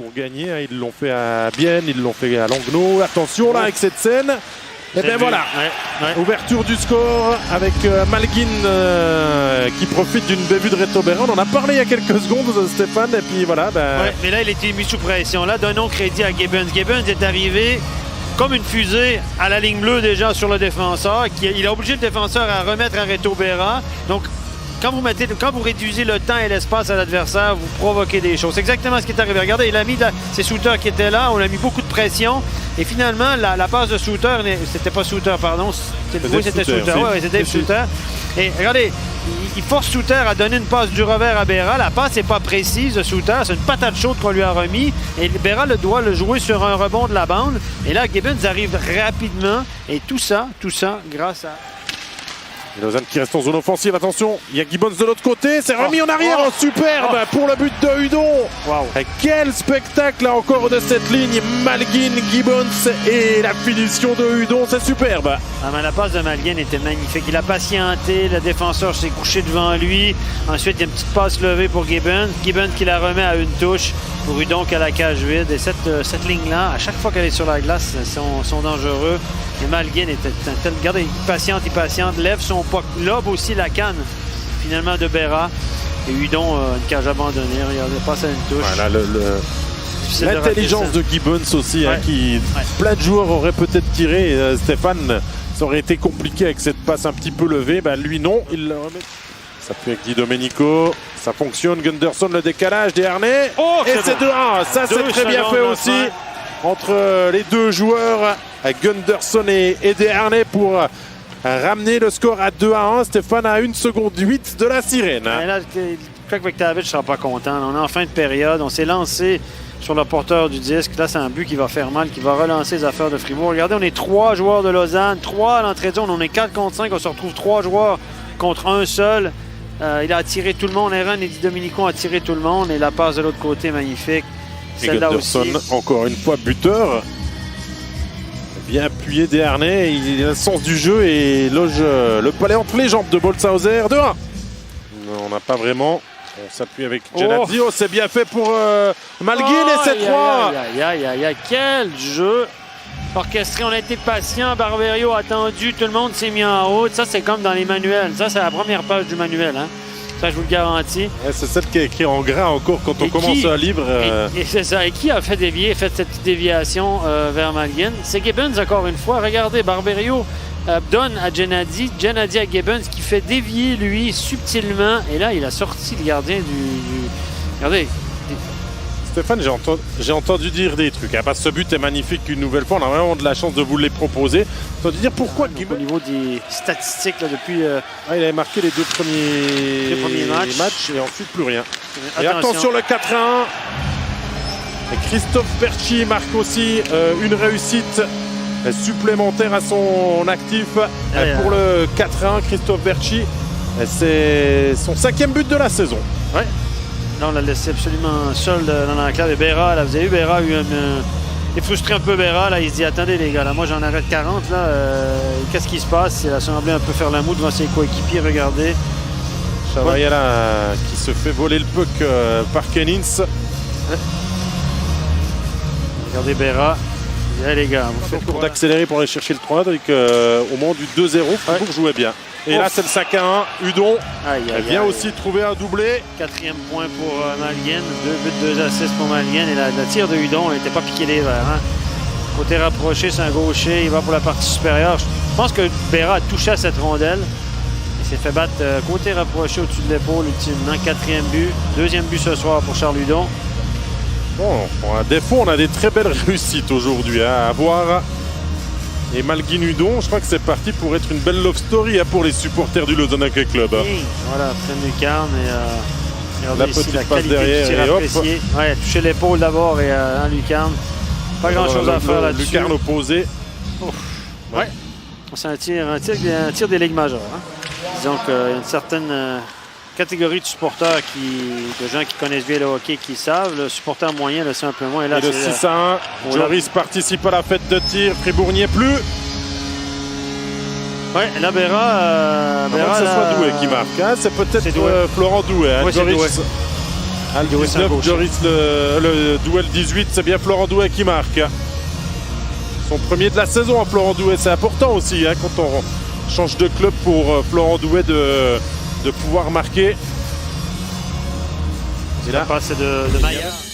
pour gagner. Hein. Ils l'ont fait à Bienne, ils l'ont fait à Langnau. Attention là avec cette scène. Et bien voilà, ouverture du score avec Malguin qui profite d'une bévue de Reto Berra. On en a parlé il y a quelques secondes, Stéphane, et puis voilà. Mais là, il était mis sous pression. Là, donnons crédit à Gibbons. Gibbons est arrivé comme une fusée à la ligne bleue déjà sur le défenseur. Il a obligé le défenseur à remettre à Reto Berra. Donc, quand vous réduisez le temps et l'espace à l'adversaire, vous provoquez des choses. C'est exactement ce qui est arrivé. Regardez, il a mis c'est Suter qui était là. On a mis beaucoup de pression. Et finalement, la passe de Suter, c'était pas Suter, pardon. C'était Suter. Oui, c'était Dave Suter. Et regardez, il force Suter à donner une passe du revers à Berra. La passe n'est pas précise de Suter. C'est une patate chaude qu'on lui a remis. Et Berra doit le jouer sur un rebond de la bande. Et là, Gibbons arrive rapidement. Et tout ça grâce à... Lausanne qui reste en zone offensive, attention, il y a Gibbons de l'autre côté, c'est remis en arrière, superbe pour le but de Hudon. Quel spectacle là encore de cette ligne, Malguin, Gibbons et la finition de Hudon, c'est superbe. Mais la passe de Malguin était magnifique, il a patienté, le défenseur s'est couché devant lui, ensuite il y a une petite passe levée pour Gibbons qui la remet à une touche pour Hudon qui a la cage vide. Et cette ligne-là, à chaque fois qu'elle est sur la glace, ils sont dangereux. Et Malguin était tel. Regardez, il patiente, lève son puck, lobe aussi la canne, finalement, de Berra. Et Hudon, une cage abandonnée, regardez, passe à une touche. Voilà, l'intelligence de Gibbons aussi, qui plein de joueurs auraient peut-être tiré. Stéphane, ça aurait été compliqué avec cette passe un petit peu levée. Lui, non, il le remet. Ça fait avec Di Domenico, ça fonctionne. Gunderson, le décalage, Desharnais. Et c'est 2-1. Ça, c'est très bien fait aussi entre les deux joueurs, Gunderson et Desharnais, pour ramener le score à 2-1. Stéphane à 1 seconde 8 de la sirène. Et là, Craig McTavish ne sera pas content. On est en fin de période. On s'est lancé sur le porteur du disque. Là, c'est un but qui va faire mal, qui va relancer les affaires de Fribourg. Regardez, on est 3 joueurs de Lausanne, 3 à l'entrée de zone. On est 4 contre 5. On se retrouve 3 joueurs contre un seul. Il a attiré tout le monde. Aaron et Di Domenico ont attiré tout le monde. Et la passe de l'autre côté, magnifique. Celle-là aussi. Encore une fois, buteur. Bien appuyé Desharnais. Il a le sens du jeu et loge le palais entre les jambes de Boltzhauser. 2-1. On n'a pas vraiment. On s'appuie avec Genadio. C'est bien fait pour Malguin et c'est 3. Quel jeu orchestré. On a été patient. Barberio a attendu. Tout le monde s'est mis en haut. Ça, c'est comme dans les manuels. Ça, c'est la première page du manuel. Ça, je vous le garantis. C'est celle qui est écrite en gras encore quand on commence un livre. Et c'est ça. Et qui a fait cette petite déviation vers Malguin? C'est Gibbons, encore une fois. Regardez, Barberio donne à Genadi à Gibbons qui fait dévier, lui, subtilement. Et là, il a sorti le gardien du... Regardez. Stéphane, j'ai entendu dire des trucs. Parce que ce but est magnifique une nouvelle fois. On a vraiment de la chance de vous les proposer. J'ai entendu dire pourquoi Gibbons... Au niveau des statistiques, là, depuis... il avait marqué les deux premiers matchs et ensuite plus rien. Et attention le 4-1. Et Christophe Berchi marque aussi une réussite supplémentaire à son actif pour le 4-1. Christophe Berchi, c'est son 5e but de la saison. Ouais. Là, on l'a laissé absolument seul dans l'enclave. Et Berra, là, vous avez vu, Berra a eu il est frustré un peu, Berra. Là, il se dit, attendez les gars, là, moi j'en arrête 40. Là, qu'est-ce qui se passe? Il a semblé un peu faire la moue devant ses coéquipiers. Regardez. Chavayala qui se fait voler le puck par Kenins. Regardez Berra. Les gars, vous faites pour d'accélérer pour aller chercher le 3, donc au moment du 2-0, Fribourg jouait bien. Et là, c'est le 5-1. Hudon vient aussi trouver un doublé. 4e point pour Malguin. 2 buts, 2 assists pour Malguin. Et le tir de Hudon n'était pas piqué les verres. Côté rapproché, c'est un gaucher. Il va pour la partie supérieure. Je pense que Berra a touché à cette rondelle. Il s'est fait battre côté rapproché au-dessus de l'épaule, ultimement. 4e but. 2e but ce soir pour Charles Hudon. Bon, à défaut, on a des très belles réussites aujourd'hui à voir. Et Malguin Hudon, je crois que c'est parti pour être une belle love story pour les supporters du Lausanne Hockey Club. Voilà, plein lucarne et la petite passe derrière et hop. Toucher l'épaule d'abord et un lucarne. Pas grand chose à faire là-dessus. Lucarne opposée. C'est un tir des ligues majeures. Disons qu'il y a une certaine catégorie de supporters, de gens qui connaissent bien le hockey, qui savent. Le supporter moyen, c'est un peu moins. Et là, le 6-1, Joris participe à la fête de tir. Fribourg n'y est plus. Oui, là, Berra... que ce soit Doué qui marque. C'est peut-être Florent Doué. C'est Doué. Ah, le 19, Joris, le duel 18, c'est bien Florent Douai qui marque. Son premier de la saison à Florent Douai, c'est important aussi hein, quand on change de club pour Florent Douai de pouvoir marquer. C'est la passe de Maillard.